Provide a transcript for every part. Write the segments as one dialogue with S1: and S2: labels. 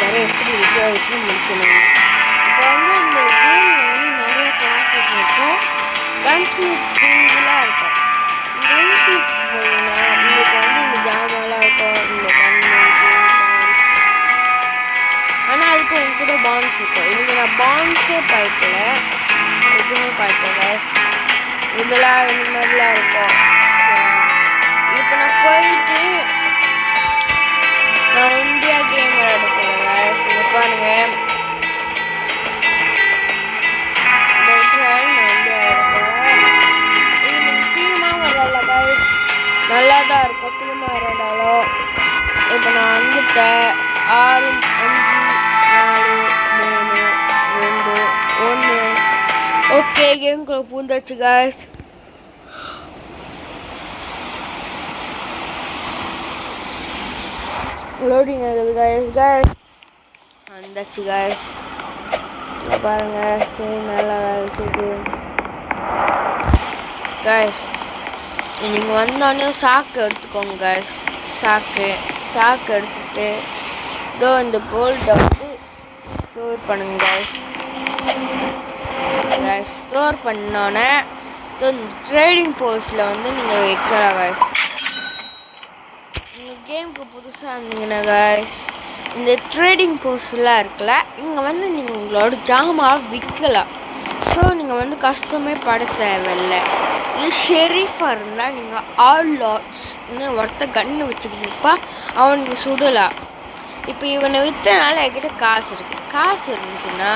S1: காமிச்சாரு எப்படி விஜயாவிஷயம் முடிக்கணும். இப்போ வந்து இந்த கேமில் வந்து நிறைய கிளாஸஸ் இருக்கும். கன்ஸ்மித் இதெல்லாம் இருக்கும். கன்ஸ்மித் போனீங்கன்னா உங்களுக்கு வந்து இந்த ஜாமான்லாம் இருக்கும். இந்த கண்ணு டான்ஸ், ஆனால் அதுக்கு உங்ககிட்ட பான்ஸ் இருக்கும். இதுக்கு நான் பான்ஸே பார்க்கல, எதுவுமே பார்க்கல. இதெல்லாம் இந்த மாதிரிலாம் இருக்கும். இப்போ நான் போயிட்டு நான் இந்தியா கேம் விளையாட போகிறேன். இங்கே பாருங்க, நான் இந்தியா விளையாட போகிறேன். இது நீங்கள் டீமாக விளையாடல கைஸ், நல்லா தான் இருக்கும் டீமாக விளையாடாலும். இப்போ நான் வந்துட்டேன். 6 5 4 3 2 1. ஓகே, கேமுக்குள்ள பூந்தாச்சு கைஸ். லோடிங் ஆகுது கைஸ். வந்தாச்சு கைஸ். பாருங்க, சரி நல்லா வேலை செய்யுது கைஸ். நீங்கள் வந்தோடனே சாக்கு எடுத்துக்கோங்க கைஸ். சாக்கு எடுத்துட்டு இதோ இந்த கோல்டை வந்து ஸ்டோர் பண்ணுங்க கைஸ். ஸ்டோர் பண்ணோன்னே ட்ரேடிங் போஸ்ட்டில் வந்து நீங்கள் வைக்கலாம் கைஸ். நீங்கள் கேமுக்கு புதுசாக இருந்தீங்கன்னா கைஸ், இந்த ட்ரேடிங் போஸ்ட்லாம் இருக்குல்ல, இங்கே வந்து நீங்கள் உங்களோட ஜாமாவை விற்கலாம். ஸோ நீங்கள் வந்து கஷ்டமே பட தேவையில்லை. இது ஷெரீஃபாக இருந்தால் நீங்கள் ஆல் லாட்ஸ்ன்னு ஒருத்த கன்று வச்சுக்கிட்டப்பா அவன் நீங்கள் சுடலாம். இப்போ இவனை விற்றனால என்கிட்ட காசு இருக்குது. காசு இருந்துச்சுன்னா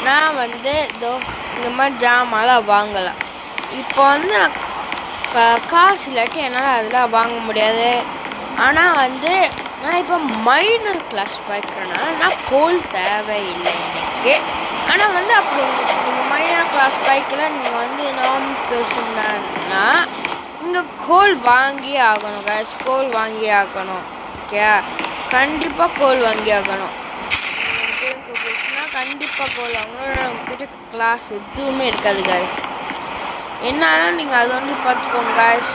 S1: நான் வந்து இதோ இந்த மாதிரி ஜாமான்லாம் வாங்கலாம். இப்போ வந்து நான் காசு இல்லாட்டி என்னால் அதெல்லாம் வாங்க முடியாது. ஆனால் வந்து நான் இப்போ மைனர் கிளாஸ் பார்க்குறேன்னா நான் கோல் தேவையில்லை எனக்கு. ஆனால் வந்து அப்படி நீங்கள் மைனர் கிளாஸ் பைக்கில் நீங்கள் வந்து நார்மல் பேசுனா நீங்கள் கோல் வாங்கி ஆகணும் கைஸ். கோல் வாங்கி ஆகணும். ஓகே, கண்டிப்பாக கோல் வாங்கி ஆகணும். கண்டிப்பாக கோல் வாங்கணும். நம்மக்கிட்ட கிளாஸ் எதுவுமே இருக்காது கைஸ். என்னாலும் நீங்கள் அது வந்து பார்த்துக்கோங்க கைஸ்.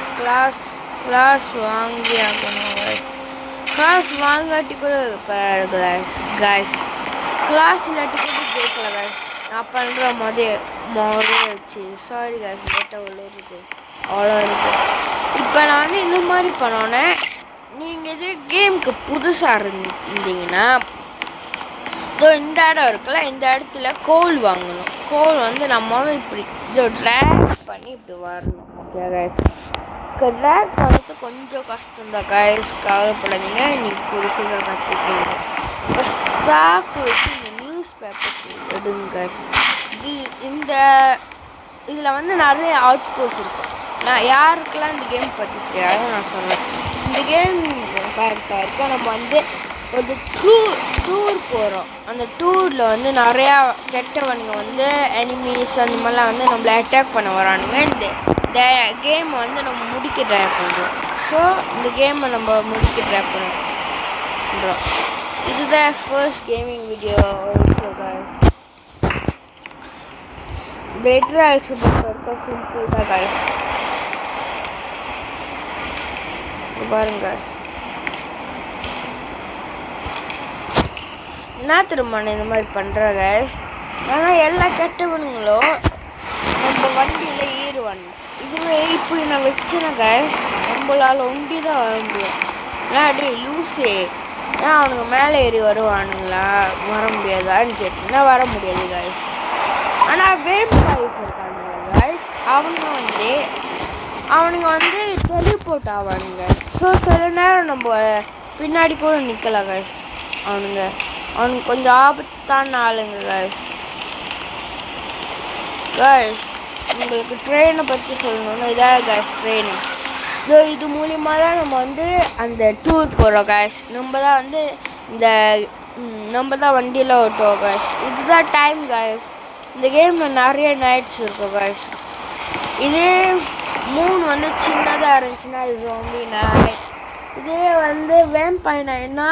S1: கிளாஸ் வாங்கி ஆகணும் கைஸ். கிளாஸ் வாங்காட்டி கூட கைஸ், கிளாஸ் இல்லாட்டி கூட கேட்கல கைஸ். நான் பண்ணுற முறையே வச்சு சாரி கைஸ், லேட்டாக அவ்வளோ இருக்குது. இப்போ நான் வந்து இந்த மாதிரி பண்ணோன்னே, நீங்கள் இது கேமுக்கு புதுசாக இருந்தீங்கன்னா இந்த இடம் இருக்குல்ல, இந்த இடத்துல கோல் வாங்கணும். கோல் வந்து நம்ம இப்படி இதை ட்ராக் பண்ணி இப்படி வரணும். ஓகே கைஸ், ட்ராக் பண்ணுறது கொஞ்சம் கஷ்டம்தான் கைஸ், கவலைப்படாதீங்க. நீங்கள் புதுசாக கற்றுக்கீங்க. ஸ்டாக் வச்சு இந்த நியூஸ் பேப்பர் எடுங்க கைஸ். இந்த இதில் வந்து நிறைய அவுட் போஸ்ட் இருக்கும். நான் யாருக்கெல்லாம் இந்த கேம் பற்றி தெரியாது நான் சொல்கிறேன். இந்த கேம் பார்த்தா இருக்கும். நம்ம வந்து ஒரு டூர் போகிறோம். அந்த டூரில் வந்து நிறையா கெட்டவனுங்க வந்து எனிமீஸ் அந்த மாதிரிலாம் வந்து நம்மளை அட்டாக் பண்ண வரானுங்க. இந்த கேமை வந்து நம்ம முடிக்க ட்ரை பண்ணுறோம். ஸோ இந்த கேமை நம்ம முடிக்க ட்ரை பண்ணுறோம். இதுதான் first gaming video. Better also இருக்க சிம்பிள் தான் கைஸ். பாருங்க என்ன திரும்ப இந்த மாதிரி பண்ணுற கைஸ். ஆனால் எல்லா கெட்டவனுங்களும் நம்ம வண்டியில் ஏறுவாங்க. இதுவே இப்படி நான் வச்சேன்னா கைஸ், நம்மளால் ஒண்டி தான் வர முடியும். ஏன் அப்படியே லூஸே, ஏன் அவனுங்க மேலே ஏறி வருவானுங்களா, வர முடியாதான்னு கேட்டிங்கன்னா வர முடியாது கைஸ். ஆனால் வேம்பாய்ஸ் இருக்காங்க கைஸ், அவனுங்க வந்து டெலிபோர்ட் ஆவானுங்க. ஸோ சில நேரம் நம்ம பின்னாடி கூட நிற்கலாம் கைஸ். அவனுங்க கொஞ்சம் ஆபத்தான ஆளுங்க கைஸ். உங்களுக்கு ட்ரெயினை பற்றி சொல்லணும்னா இதாக கைஸ் ட்ரெயினிங். ஸோ இது மூலிமா தான் நம்ம வந்து அந்த டூர் போகிறோம் கைஸ். நம்ம தான் வண்டியில் ஓட்டுவோம் கைஸ். இதுதான் டைம் கைஸ். இந்த கேமில் நிறைய நைட்ஸ் இருக்கும் கைஸ். இதே மூணு வந்து சின்னதாக இருந்துச்சுன்னா இது ஜோம்பி நைட். இதே வந்து வேம்பயர் நைட்னா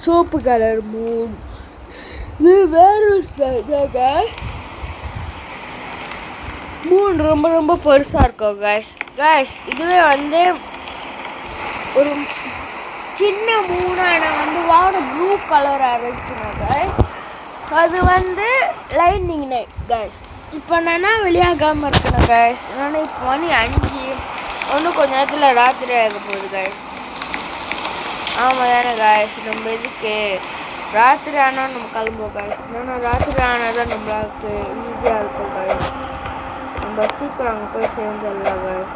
S1: சோப்பு கலர் மூன். இது வேறு கைஸ். மூன் ரொம்ப ரொம்ப பெருசாக இருக்கும் கைஸ். இதுவே வந்து ஒரு சின்ன மூணாக நான் வந்து வானம் ப்ளூ கலராக இருந்துச்சுனாங்க அது வந்து லைட்னிங் நைட் கைஸ். இப்போ நான் வெளியாகாமல் இருக்கேன் கைஸ். நான் இப்போ மணி 5 ஒன்றும் கொஞ்ச நேரத்தில் ராத்திரி ஆக போகுது கைஸ். ஆமாம் தானே கைஸ். நம்ம எதுக்கு ராத்திரி ஆனால் நம்ம கிளம்புவோம் கைஸ். ஏன்னா ராத்திரி ஆனால் தான் நம்மளுக்கு ஈஸியாக இருக்கும் கைஸ். நம்ம சீக்கிரம் அங்கே போய் சேர்ந்துடலாம் கைஸ்.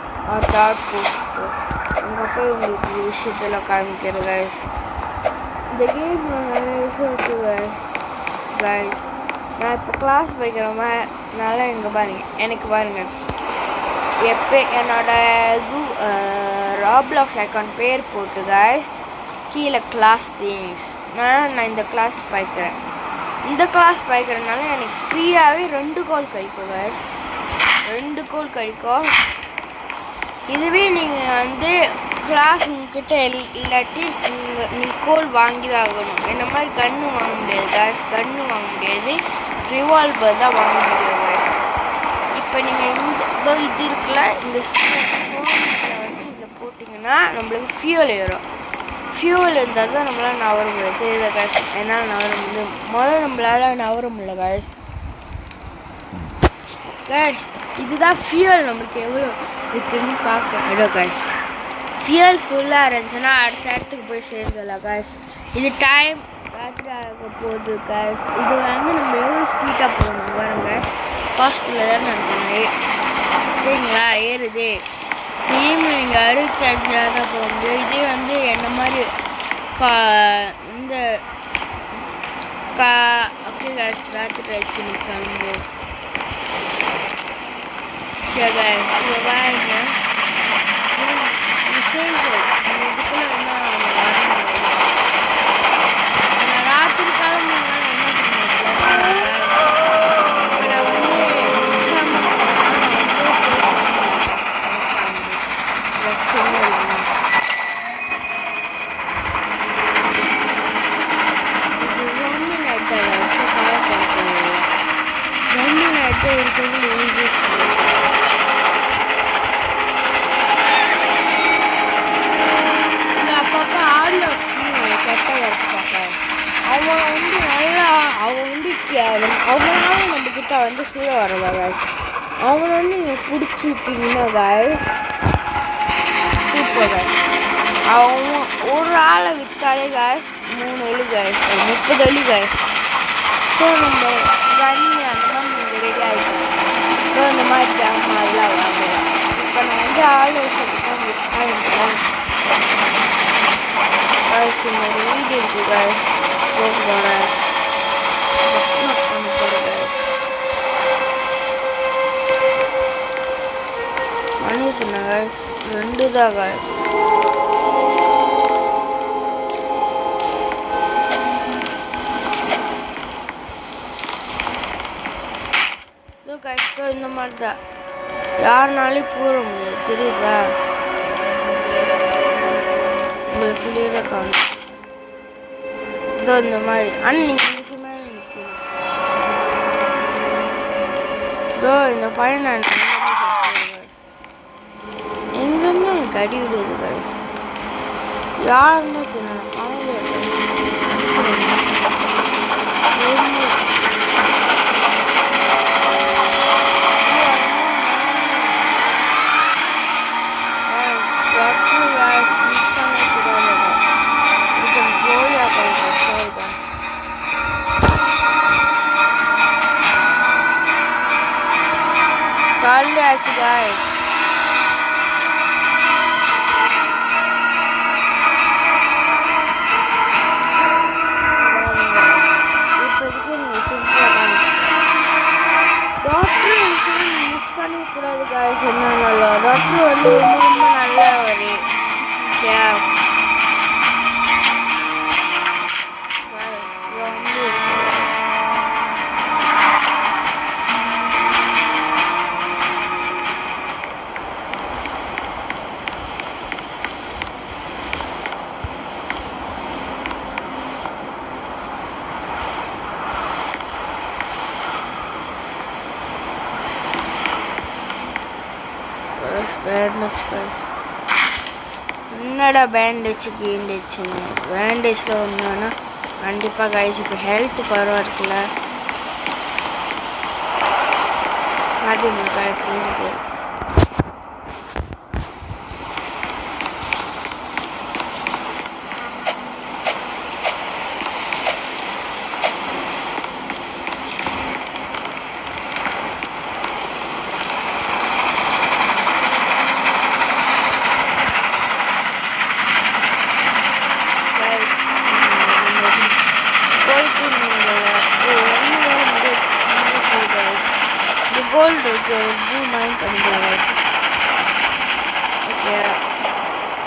S1: டாட் போட்டு அங்கே போய் உங்களுக்கு விஷயத்தில் காமிக்கிறேன் கைஸ். இந்த கேம் நிறைய விஷயம் இருக்குது கைஸ். கைஸ் நான் இப்போ கிளாஸ் போய்க்கிறனால இங்கே பாருங்கள் எனக்கு பாருங்கள் எப்போ என்னோட ராப்ளாக்ஸ் அக்கௌண்ட் பேர் போட்டு கைஸ் கீழே கிளாஸ் திங்ஸ் நான் இந்த கிளாஸ் பாய்க்கிறேன். இந்த கிளாஸ் பாய்க்கிறதுனால எனக்கு ஃப்ரீயாகவே 2 கோல் கிடைக்கும் கைஸ். 2 கோல் கிடைக்கும். இதுவே நீங்கள் வந்து கிளாஸ் உங்ககிட்ட இல்லாட்டி நீங்கள் கோல் வாங்கி தான் ஆகணும். இந்த மாதிரி கன்று வாங்க முடியாது கைஸ். கன்று வாங்க முடியாது, ரிவால்வர் தான் வாங்க முடியாது கைஸ். இப்போ நீங்கள் இது இருக்குல்ல இந்த ஃபோனில் வந்து இதில் போட்டிங்கன்னா நம்மளுக்கு ஃபியூல் ஏறும். ஃபியூல் இருந்தால் தான் நம்மளால் நவர முடியாது. தெரியல கைஸ் என்னால் நவர முடியும். நம்மளால் நவர முடியல கைஸ். கைஸ் இதுதான் ஃபியூல் நம்மளுக்கு எவ்வளோ இருக்குன்னு பார்க்க கைஸ். ஃபியூல் ஃபுல்லாக இருந்துச்சுன்னா அடுத்த இடத்துக்கு போய் சேர்ந்துடலாம் கைஸ். இது டைம் ராத்திரி ஆக போகுது கைஸ். இது வந்து நம்ம எவ்வளோ ஸ்பீடாக போகணும் பாருங்க. ஹாஸ்பிட்டலில் தான் நடக்கணும் சரிங்களா. ஏறுது திரும்பி நீங்கள் 65 தான் போக முடியும். இதே வந்து என்ன மாதிரி இந்த ஓகே கைஸ் ராத்திரி ஆயிடுச்சு கிளம்பு. இங்கே பாருங்க ராத்திரி காலம் அவங்களால நம்மக்கிட்ட வந்து சூழ வரல கைஸ். அவங்கள வந்து நீங்கள் பிடிச்சிருக்கீங்கன்னா கைஸ் சூப்பர் கைஸ். அவங்க ஒரு ஆளை விற்றாலே கைஸ் 3 எலி கைஸ் 30 எலி கைஸ். ஸோ நம்ம கண்ணி அந்த மாதிரி நீங்கள் ரெடி ஆகிடும். ஸோ இந்த மாதிரி ஜாமான் அதெல்லாம் வாங்கலாம். இப்போ நான் வந்து ஆள் வச்சுருக்கேன் கைஸ். இந்த வீடு இருக்குது கைஸ் போகிறேன். மன்னிச்சுண்ணா கைஸ் 2 தான் கைஸ். கைஸ் இந்த மாதிரி தான் யாருனாலையும் கூற முடியாது தெரியுதா. உங்களுக்கு கிளியராக காணும் இதோ இந்த மாதிரி. ஆனால் நீங்கள் இதுக்கு மேலே நிற்கணும். இதோ இந்த பையன் நான் எங்கேருந்து எனக்கு அடி விடுது கைஸ். யாருன்னு நான் காணவே காலியாச்சு guys. இப்போதைக்கு நீங்கள் சிம்பிளாக டாக்டர் மிஸ் பண்ணக்கூடாது guys. என்னன்னால டாக்டர் வந்து ரொம்ப நல்லா ஒரு very much guys. என்னடா பேண்டேஜ் கீண்டேஜ்னு பேண்டேஜில் ஒன்றுனா கண்டிப்பாக கைஸ் இப்போ ஹெல்த் பரவாயில்ல இருக்குல்ல பார்த்தீங்களா கைஸ் இருக்கு கோல்டு இருக்கு மைண்ட் பண்ணிக்கலாம் ஓகே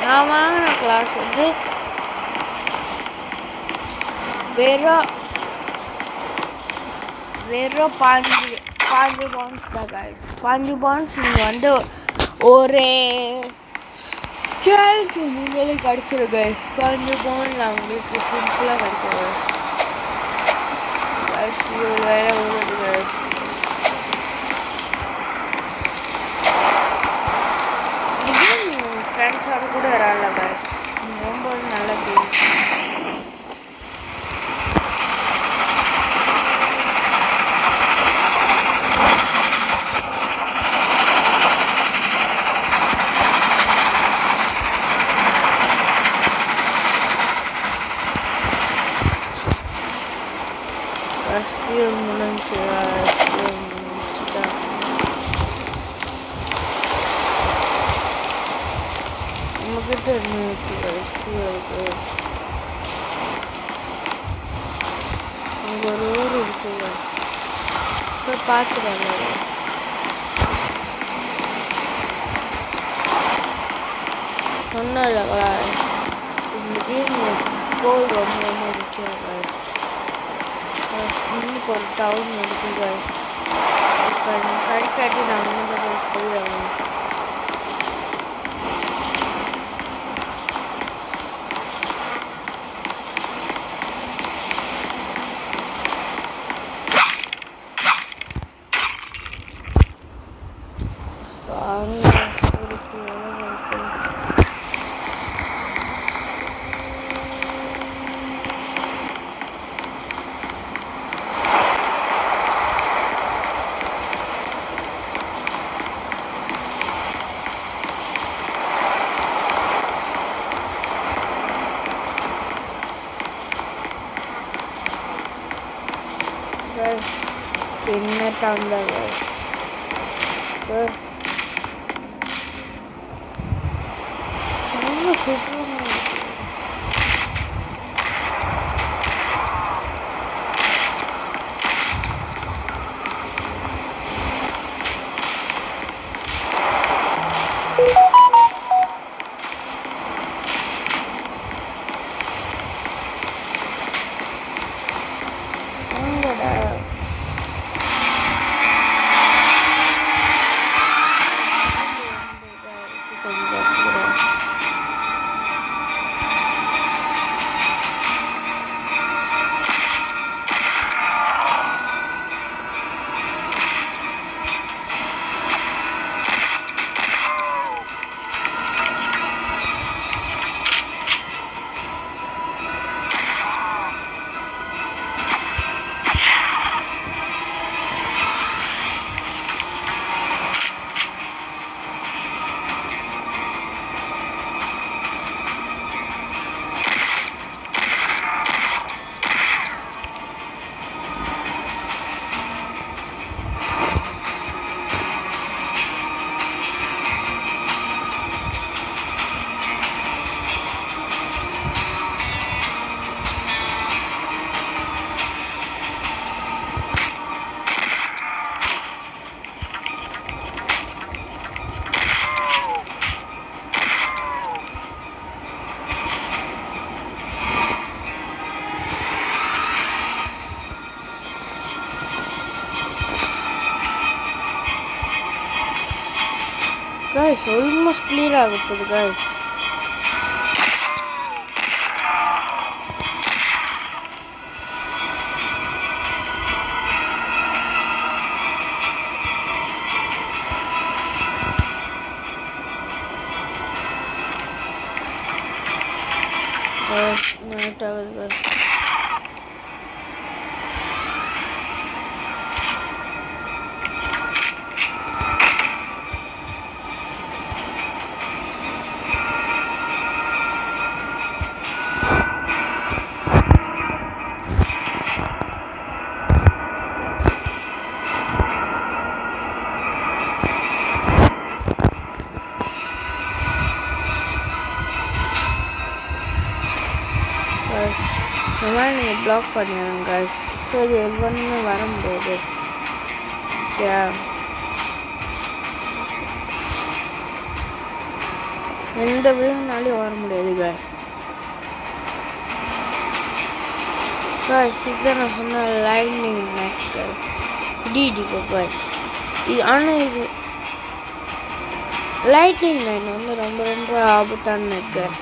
S1: நான் வாங்கின கிளாஸ் வந்து வெறும் பாஞ்சு பவுன்ஸ் தான் கைஸ் 5 பவுன்ஸ் நீங்கள் வந்து ஒரே சேலஞ்ச் நீங்களே கிடச்சிரும் கைஸ் 5 பவுன்ஸ் அவங்களுக்கு சிம்பிளாக கிடைக்கும் கைஸ் வேலை உள்ளது கைஸ் ஃப்ரெண்ட்ஸோட கூட விளாட்ல கைஸ் ரொம்ப நல்ல கேம் நம்மக்கிட்ட அங்கே ஒரு ஊர் இருக்குங்க போய் பார்த்துருவாங்க சொன்னாங்களா இந்த கேம் கோல் ரொம்ப ரொம்ப முக்கியம் இன்னும் ஒரு டவுன் இருக்குங்க இப்போ கடிக்காட்டி நான் வந்து போயிடுவேன் சின்ன டவுன் தான் ரொம்ப சூப்பராக guys, almost clear ಆಗುತ್ತದೆ guys. நைட் ஆகுது guys. இந்த மாதிரி நீங்கள் பிளாக் பண்ணிடுங்க guys. ஸோ இது எவ்வளோன்னு வர முடியாது. எந்த விழுந்தாலையும் வர முடியாது guys. இதுதான் நான் சொன்ன லைட்னிங் மேக் guys. டிடிகோ guys. இது ஆனால் இது லைட்னிங் லைன் வந்து ரொம்ப ரொம்ப ஆபத்தான guys.